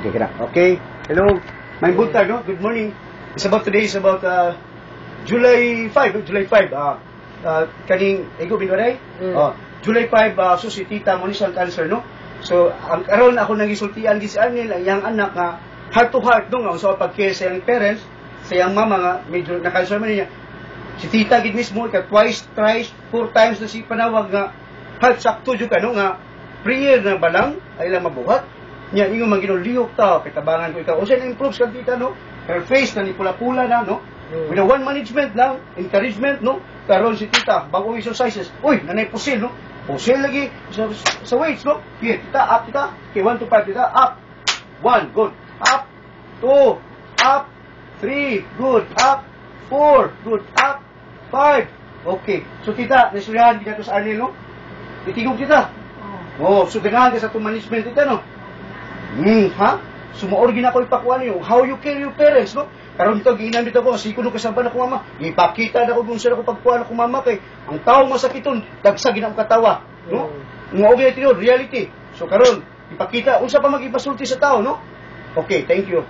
Okay, kena. Okay. Hello. My buntag, no? Good morning. Today is about July 5, no? July 5. Kaning ego binwaray. July 5 so si tita mo ni siyang cancer, no? So ang karon ako nagisultian gis anil ang yang anak nga heart to heart no nga so pag-care sa iyang parents, sa iyang mama nga medyo na cancer man niya. Si tita gid mismo ka twice, thrice, 4 times na si panawag nga heart sakto jud kano nga prayer na balang ay lang mabuhat. Nya ingon man ginuliyok ta pitabangan ko ikaw. O siya na-improve sa tita, no? Her face na ni pula-pula na, no? With the one management lang, encouragement, no? Karon si tita, bago exercises. Uy, nanay pusil, no? Pusil lagi sa weights, no? Here, tita, up, tita. Okay, 1 to 5, tita, up. 1, good. Up. 2, up. 3, good. Up. 4, good. Up. 5. Okay. So tita, nasulyahan kita to sa anil, no? Itigog tita. Oh, so ganahan ka sa itong management tita, no? Ha? Sumuor gina ko ipakuha niyo. How you care your parents, no? Karon dito, ginamit ako, siko nung kasaban ako mama. Ipakita na ko kung saan ako pagkuha ako mama kay ang tao masakiton, dagsa ginang katawa, no? Mga ito reality. So karon, ipakita, unsa pa mag-ipasulti sa tao, no? Okay, thank you.